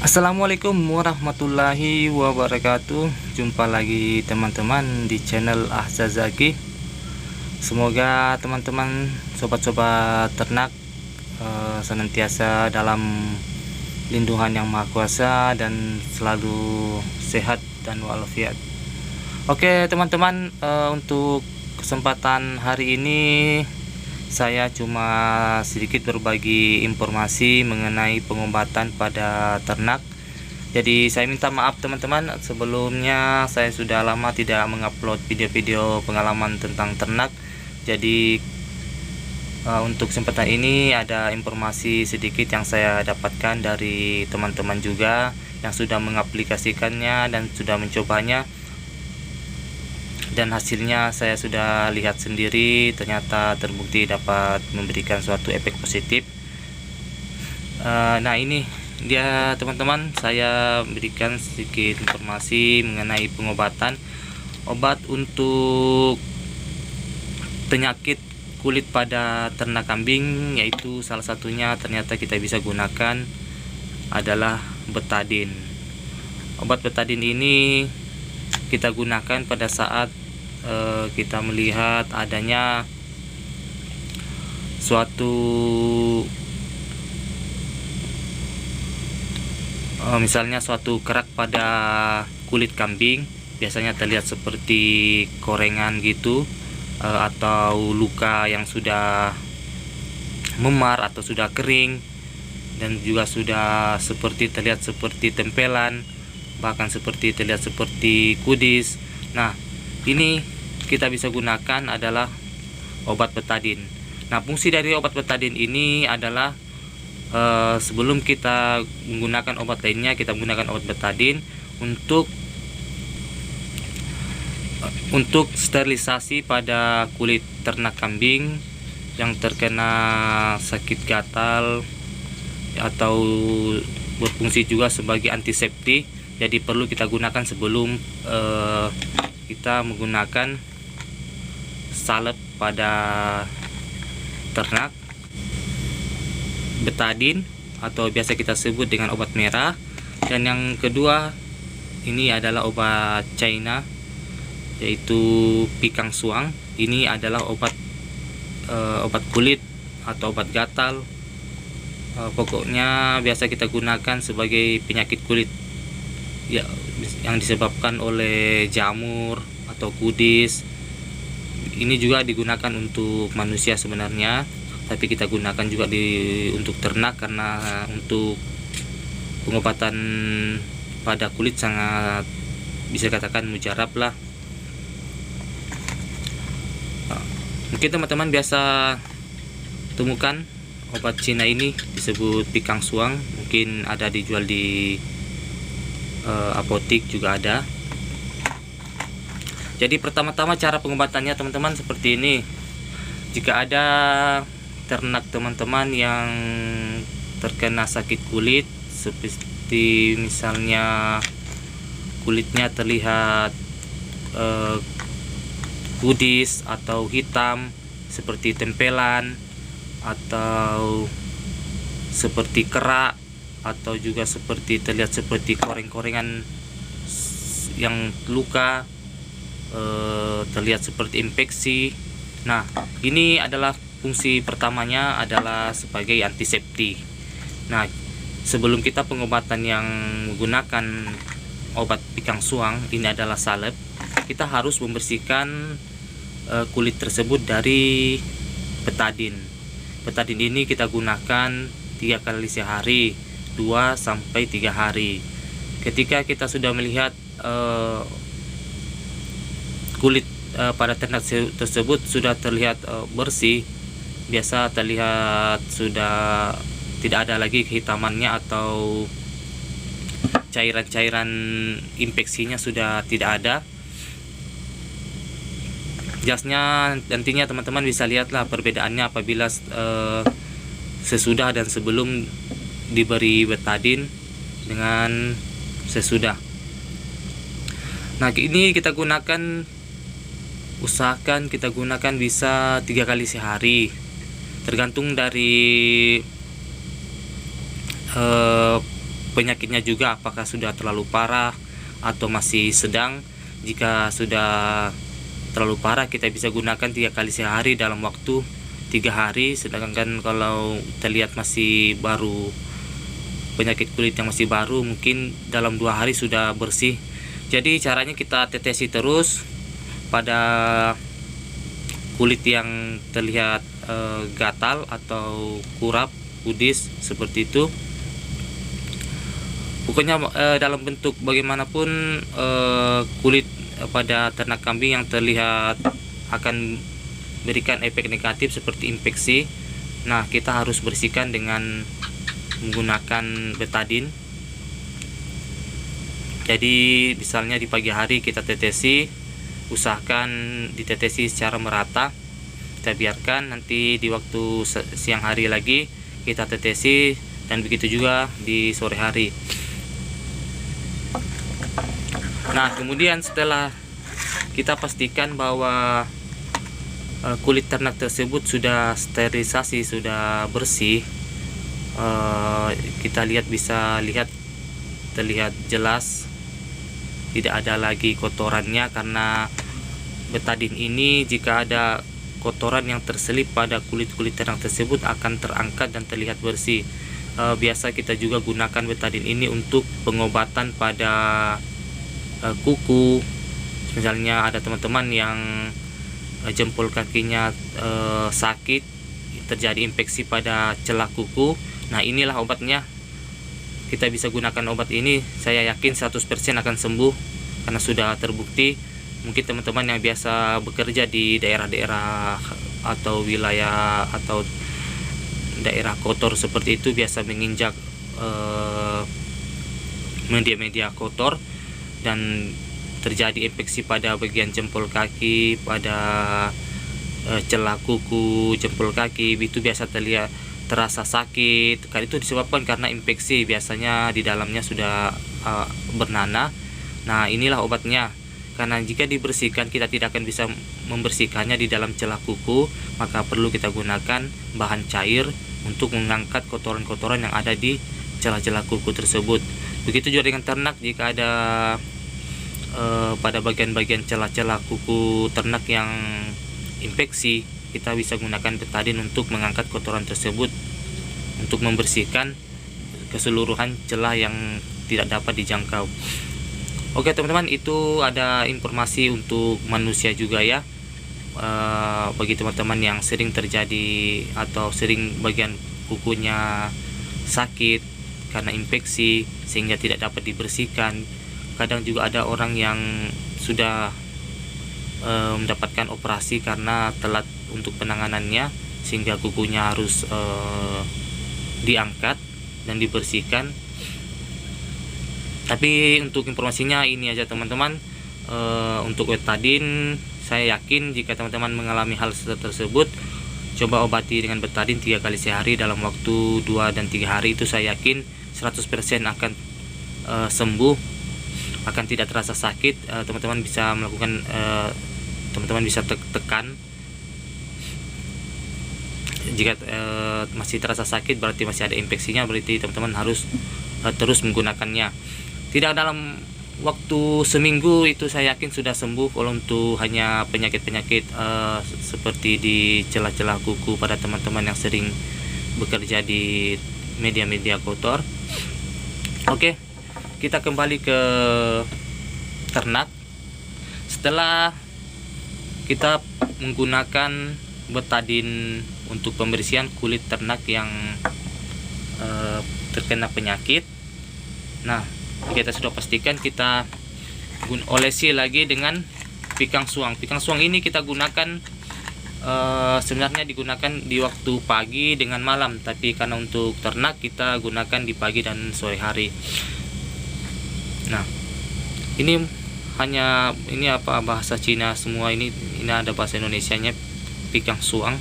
Assalamualaikum warahmatullahi wabarakatuh. Jumpa lagi teman-teman di channel Ahzazaki. Semoga teman-teman sobat-sobat ternak senantiasa dalam lindungan yang maha kuasa dan selalu sehat dan walafiat. Oke teman-teman, untuk kesempatan hari ini saya cuma sedikit berbagi informasi mengenai pengobatan pada ternak. Jadi saya minta maaf teman-teman, sebelumnya saya sudah lama tidak mengupload video-video pengalaman tentang ternak. Jadi untuk kesempatan ini ada informasi sedikit yang saya dapatkan dari teman-teman juga yang sudah mengaplikasikannya dan sudah mencobanya. Dan hasilnya saya sudah lihat sendiri, ternyata terbukti dapat memberikan suatu efek positif. Nah ini dia teman-teman, saya berikan sedikit informasi mengenai pengobatan. Obat untuk penyakit kulit pada ternak kambing, yaitu salah satunya ternyata kita bisa gunakan adalah betadin. Obat betadin ini kita gunakan pada saat kita melihat adanya suatu misalnya suatu kerak pada kulit kambing, biasanya terlihat seperti korengan gitu, atau luka yang sudah memar atau sudah kering, dan juga sudah terlihat seperti tempelan, bahkan terlihat seperti kudis. Nah ini kita bisa gunakan adalah obat betadin. Nah fungsi dari obat betadin ini adalah sebelum kita menggunakan obat lainnya, kita menggunakan obat betadin untuk sterilisasi pada kulit ternak kambing yang terkena sakit gatal, atau berfungsi juga sebagai antiseptik. Jadi perlu kita gunakan sebelum kita menggunakan salep pada ternak. Betadin atau biasa kita sebut dengan obat merah. Dan yang kedua ini adalah obat China, yaitu pikang suang. Ini adalah obat kulit atau obat gatal. Pokoknya biasa kita gunakan sebagai penyakit kulit ya, yang disebabkan oleh jamur atau kudis. Ini juga digunakan untuk manusia sebenarnya, tapi kita gunakan juga untuk ternak karena untuk pengobatan pada kulit sangat bisa katakan mujarab lah. Mungkin teman-teman biasa temukan obat Cina ini disebut pikang suang, mungkin ada dijual di apotik juga ada. Jadi pertama-tama cara pengobatannya teman-teman seperti ini. Jika ada ternak teman-teman yang terkena sakit kulit, seperti misalnya kulitnya terlihat kudis atau hitam seperti tempelan, atau seperti kerak, atau juga terlihat seperti koreng-korengan yang luka, terlihat seperti infeksi. Nah ini adalah fungsi pertamanya adalah sebagai antiseptik. Nah sebelum kita pengobatan yang menggunakan obat pikang suang, ini adalah salep, kita harus membersihkan kulit tersebut dari betadin. Betadin ini kita gunakan 3 kali sehari, 2-3 hari. Ketika kita sudah melihat kulit pada ternak tersebut sudah terlihat bersih, biasa terlihat sudah tidak ada lagi kehitamannya atau cairan-cairan infeksinya sudah tidak ada. Jasnya nantinya teman-teman bisa lihatlah perbedaannya apabila sesudah dan sebelum diberi betadin dengan sesudah. Nah ini kita gunakan, usahakan kita gunakan bisa 3 kali sehari, tergantung dari penyakitnya juga, apakah sudah terlalu parah atau masih sedang. Jika sudah terlalu parah, kita bisa gunakan 3 kali sehari dalam waktu 3 hari. Sedangkan kalau terlihat masih baru, penyakit kulit yang masih baru, mungkin dalam 2 hari sudah bersih. Jadi caranya kita tetesi terus pada kulit yang terlihat gatal atau kurap, kudis seperti itu. Pokoknya dalam bentuk bagaimanapun kulit pada ternak kambing yang terlihat akan berikan efek negatif seperti infeksi. Nah, kita harus bersihkan dengan menggunakan betadin. Jadi misalnya di pagi hari kita tetesi, usahakan ditetesi secara merata. Kita biarkan nanti di waktu siang hari lagi kita tetesi, dan begitu juga di sore hari. Nah, kemudian setelah kita pastikan bahwa kulit ternak tersebut sudah sterilisasi, sudah bersih, kita bisa lihat terlihat jelas tidak ada lagi kotorannya, karena betadin ini jika ada kotoran yang terselip pada kulit-kulit ternak tersebut akan terangkat dan terlihat bersih. Biasa kita juga gunakan betadin ini untuk pengobatan pada kuku. Misalnya ada teman-teman yang jempol kakinya sakit, terjadi infeksi pada celah kuku. Nah, inilah obatnya. Kita bisa gunakan obat ini, saya yakin 100% akan sembuh karena sudah terbukti. Mungkin teman-teman yang biasa bekerja di daerah-daerah atau wilayah atau daerah kotor seperti itu, biasa menginjak media-media kotor dan terjadi infeksi pada bagian jempol kaki, pada celah kuku jempol kaki, itu biasa terasa sakit. Itu disebabkan karena infeksi, biasanya di dalamnya sudah bernanah. Nah, inilah obatnya. Karena jika dibersihkan, kita tidak akan bisa membersihkannya di dalam celah kuku, maka perlu kita gunakan bahan cair untuk mengangkat kotoran-kotoran yang ada di celah-celah kuku tersebut. Begitu juga dengan ternak, jika ada pada bagian-bagian celah-celah kuku ternak yang infeksi, kita bisa gunakan betadin untuk mengangkat kotoran tersebut, untuk membersihkan keseluruhan celah yang tidak dapat dijangkau. Oke teman-teman, itu ada informasi untuk manusia juga ya. Bagi teman-teman yang sering terjadi atau sering bagian kukunya sakit karena infeksi sehingga tidak dapat dibersihkan. Kadang juga ada orang yang sudah mendapatkan operasi karena telat untuk penanganannya, sehingga kukunya harus diangkat dan dibersihkan. Tapi untuk informasinya ini aja teman-teman. Untuk betadin, saya yakin jika teman-teman mengalami hal tersebut, coba obati dengan betadin 3 kali sehari dalam waktu 2 dan 3 hari. Itu saya yakin 100% akan sembuh, akan tidak terasa sakit. Teman-teman bisa melakukan, teman-teman bisa tekan. Jika masih terasa sakit, berarti masih ada infeksinya, berarti teman-teman harus terus menggunakannya. Tidak dalam waktu seminggu itu saya yakin sudah sembuh. Kalau untuk hanya penyakit-penyakit seperti di celah-celah kuku pada teman-teman yang sering bekerja di media-media kotor. Oke, kita kembali ke ternak. Setelah kita menggunakan betadin untuk pembersihan kulit ternak yang terkena penyakit, nah kita sudah pastikan, kita olesi lagi dengan pikang suang. Pikang suang ini kita gunakan sebenarnya digunakan di waktu pagi dengan malam, tapi karena untuk ternak kita gunakan di pagi dan sore hari. Nah, ini hanya bahasa Cina semua, ini ada bahasa Indonesianya, pikang suang.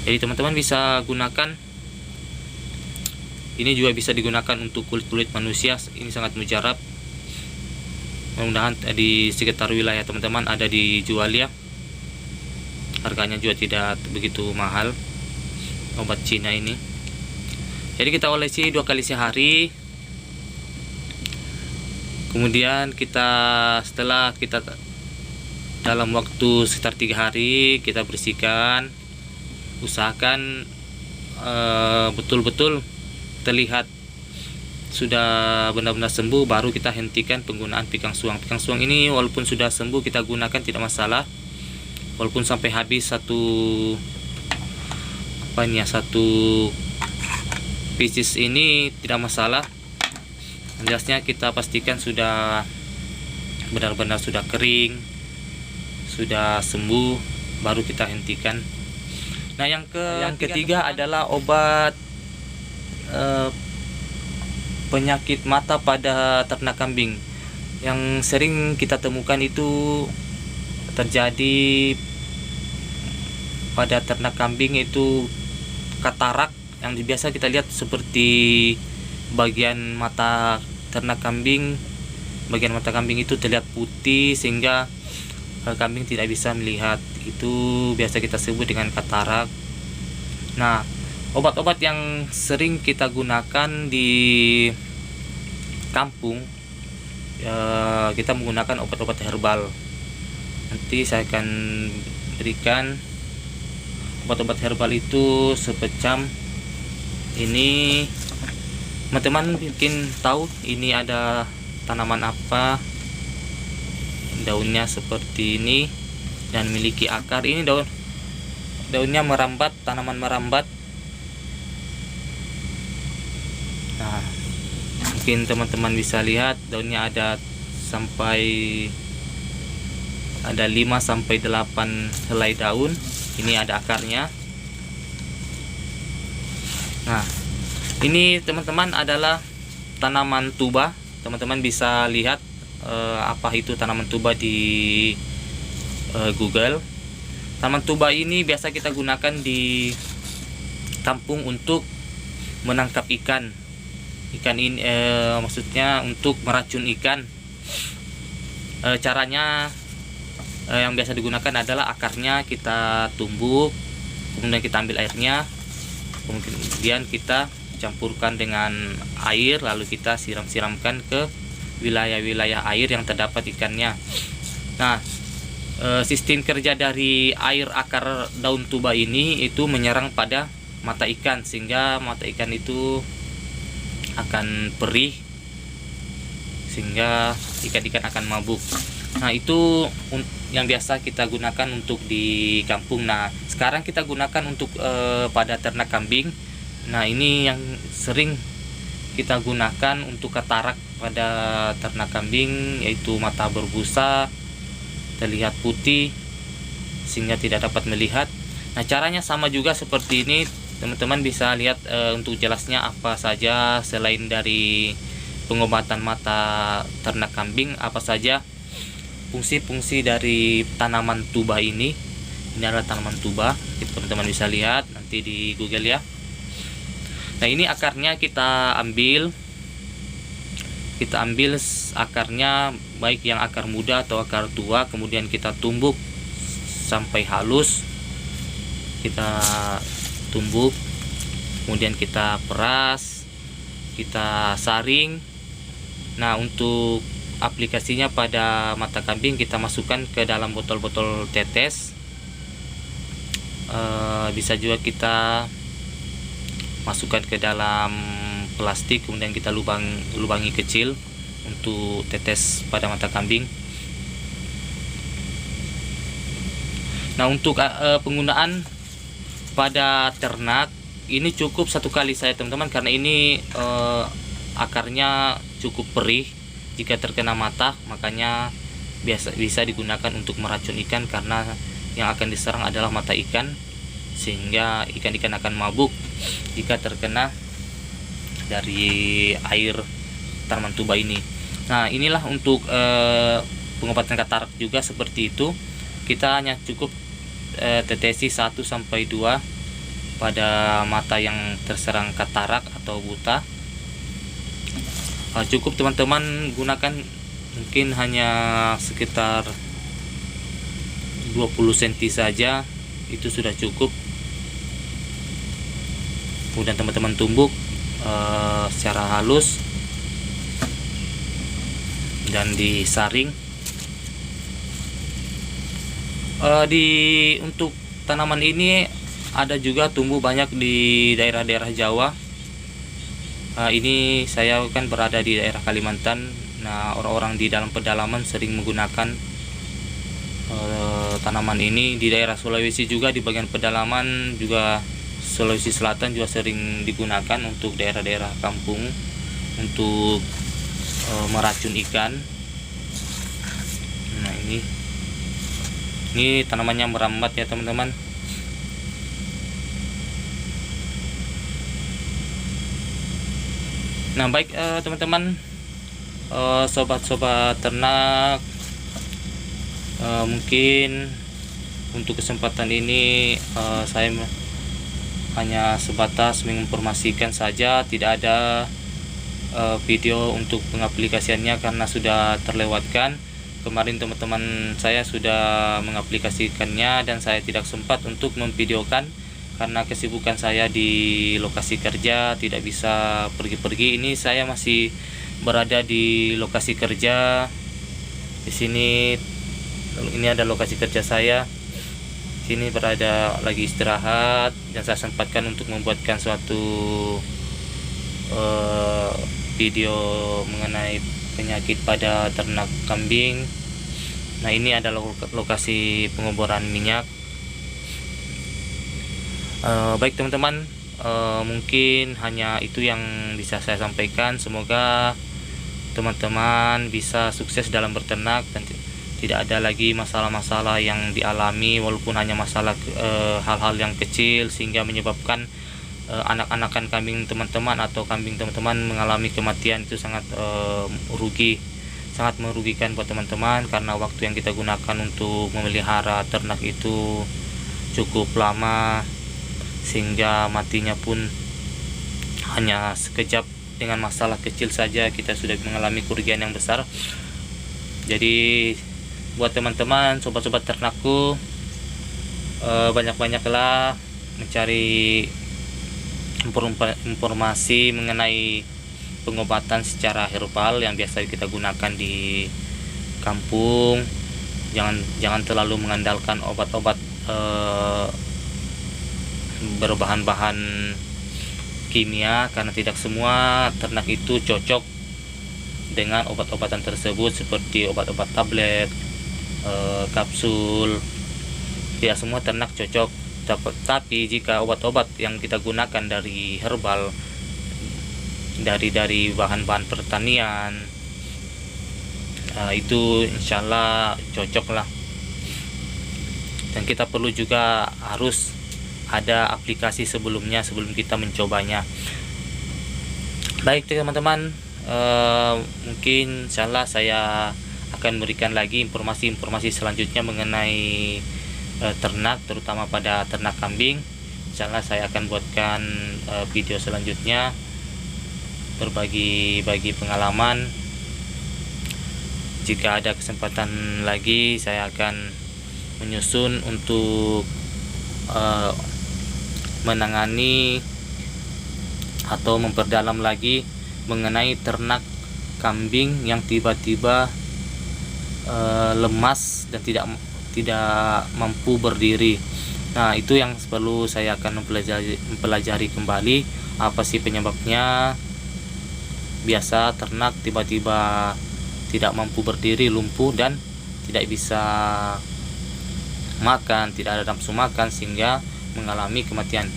Jadi teman-teman bisa gunakan. Ini juga bisa digunakan untuk kulit-kulit manusia. Ini sangat mujarab. Mudah-mudahan di sekitar wilayah teman-teman ada dijual ya. Harganya juga tidak begitu mahal obat Cina ini. Jadi kita olesi 2 kali sehari. Kemudian setelah kita dalam waktu sekitar 3 hari kita bersihkan, usahakan betul-betul terlihat sudah benar-benar sembuh, baru kita hentikan penggunaan pinggang suang. Pinggang suang ini walaupun sudah sembuh kita gunakan tidak masalah, walaupun sampai habis satu pieces ini tidak masalah. Jelasnya kita pastikan sudah benar-benar sudah kering, sudah sembuh, baru kita hentikan. Nah, yang ketiga adalah obat penyakit mata pada ternak kambing. Yang sering kita temukan itu terjadi pada ternak kambing itu katarak, yang biasa kita lihat seperti bagian mata ternak kambing, bagian mata kambing itu terlihat putih sehingga kambing tidak bisa melihat. Itu biasa kita sebut dengan katarak. Nah, obat-obat yang sering kita gunakan di kampung, kita menggunakan obat-obat herbal. Nanti saya akan berikan obat-obat herbal itu sepecam ini. Teman-teman mungkin tahu ini ada tanaman apa, daunnya seperti ini dan memiliki akar. Ini daunnya merambat, tanaman merambat. Nah, mungkin teman-teman bisa lihat daunnya ada 5 sampai 8 helai daun. Ini ada akarnya. Nah, ini teman-teman adalah tanaman tuba. Teman-teman bisa lihat apa itu tanaman tuba di Google. Tanaman tuba ini biasa kita gunakan di kampung untuk menangkap ikan. Ikan ini maksudnya untuk meracun ikan. Caranya yang biasa digunakan adalah akarnya kita tumbuk, kemudian kita ambil airnya, kemudian kita campurkan dengan air, lalu kita siram-siramkan ke wilayah-wilayah air yang terdapat ikannya. Nah, sistem kerja dari air akar daun tuba ini itu menyerang pada mata ikan, sehingga mata ikan itu akan perih, sehingga ikan-ikan akan mabuk. Nah, itu yang biasa kita gunakan untuk di kampung. Nah, sekarang kita gunakan untuk pada ternak kambing. Nah, ini yang sering kita gunakan untuk katarak pada ternak kambing, yaitu mata berbusa, terlihat putih sehingga tidak dapat melihat. Nah, caranya sama juga seperti ini. Teman-teman bisa lihat untuk jelasnya apa saja selain dari pengobatan mata ternak kambing, apa saja fungsi-fungsi dari tanaman tuba ini. Ini adalah tanaman tuba, teman-teman bisa lihat nanti di Google ya. Nah, ini akarnya kita ambil akarnya, baik yang akar muda atau akar tua, kemudian kita tumbuk sampai halus. Kita tumbuk, kemudian kita peras, kita saring. Nah, untuk aplikasinya pada mata kambing kita masukkan ke dalam botol-botol tetes. Bisa juga kita masukkan ke dalam plastik, kemudian kita lubangi kecil untuk tetes pada mata kambing. Nah, untuk penggunaan pada ternak ini cukup 1 kali saja teman-teman, karena ini akarnya cukup perih. Jika terkena mata, makanya bisa digunakan untuk meracun ikan, karena yang akan diserang adalah mata ikan, sehingga ikan-ikan akan mabuk jika terkena dari air tanaman tuba ini. Nah, inilah untuk pengobatan katarak juga seperti itu. Kita hanya cukup tetesi 1 sampai 2 pada mata yang terserang katarak atau buta. Cukup teman-teman gunakan mungkin hanya sekitar 20 cm saja, itu sudah cukup. Kemudian teman-teman tumbuk secara halus dan disaring. Untuk tanaman ini ada juga tumbuh banyak di daerah-daerah Jawa. Ini saya kan berada di daerah Kalimantan. Nah, orang-orang di dalam pedalaman sering menggunakan tanaman ini. Di daerah Sulawesi juga, di bagian pedalaman juga, Sulawesi Selatan juga sering digunakan untuk daerah-daerah kampung untuk meracun ikan. Nah, ini tanamannya merambat ya teman-teman. Nah, baik teman-teman, sobat-sobat ternak, mungkin untuk kesempatan ini saya hanya sebatas menginformasikan saja, tidak ada video untuk pengaplikasiannya karena sudah terlewatkan. Kemarin teman-teman saya sudah mengaplikasikannya dan saya tidak sempat untuk memvideokan karena kesibukan saya di lokasi kerja, tidak bisa pergi-pergi. Ini saya masih berada di lokasi kerja. Di sini ini ada lokasi kerja saya. Sini berada lagi istirahat dan saya sempatkan untuk membuatkan suatu video mengenai penyakit pada ternak kambing. Nah, ini adalah lokasi pengeboran minyak. Baik teman-teman, mungkin hanya itu yang bisa saya sampaikan. Semoga teman-teman bisa sukses dalam berternak dan tidak ada lagi masalah-masalah yang dialami, walaupun hanya masalah hal-hal yang kecil sehingga menyebabkan anak-anakan kambing teman-teman atau kambing teman-teman mengalami kematian. Itu sangat sangat merugikan buat teman-teman karena waktu yang kita gunakan untuk memelihara ternak itu cukup lama, sehingga matinya pun hanya sekejap. Dengan masalah kecil saja kita sudah mengalami kerugian yang besar. Jadi buat teman-teman, sobat-sobat ternakku, banyak-banyaklah mencari informasi mengenai pengobatan secara herbal yang biasa kita gunakan di kampung. Jangan terlalu mengandalkan obat-obat berbahan-bahan kimia, karena tidak semua ternak itu cocok dengan obat-obatan tersebut, seperti obat-obat tablet, kapsul. Tidak semua ternak cocok. Tapi jika obat-obat yang kita gunakan dari herbal, dari bahan-bahan pertanian, itu insyaallah cocok lah. Dan kita perlu juga harus ada aplikasi sebelumnya sebelum kita mencobanya. Baik teman-teman, mungkin insyaallah saya akan berikan lagi informasi-informasi selanjutnya mengenai ternak, terutama pada ternak kambing. Insyaallah saya akan buatkan video selanjutnya, berbagi pengalaman. Jika ada kesempatan lagi, saya akan menyusun untuk menangani atau memperdalam lagi mengenai ternak kambing yang tiba-tiba lemas dan tidak mampu berdiri. Nah, itu yang perlu saya akan mempelajari kembali, apa sih penyebabnya. Biasa ternak tiba-tiba tidak mampu berdiri, lumpuh, dan tidak bisa makan, tidak ada nafsu makan, sehingga mengalami kematian.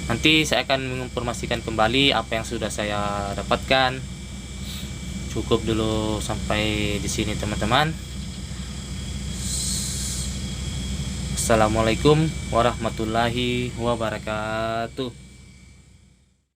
Nanti saya akan menginformasikan kembali apa yang sudah saya dapatkan. Cukup dulu sampai di sini teman-teman. Assalamualaikum warahmatullahi wabarakatuh.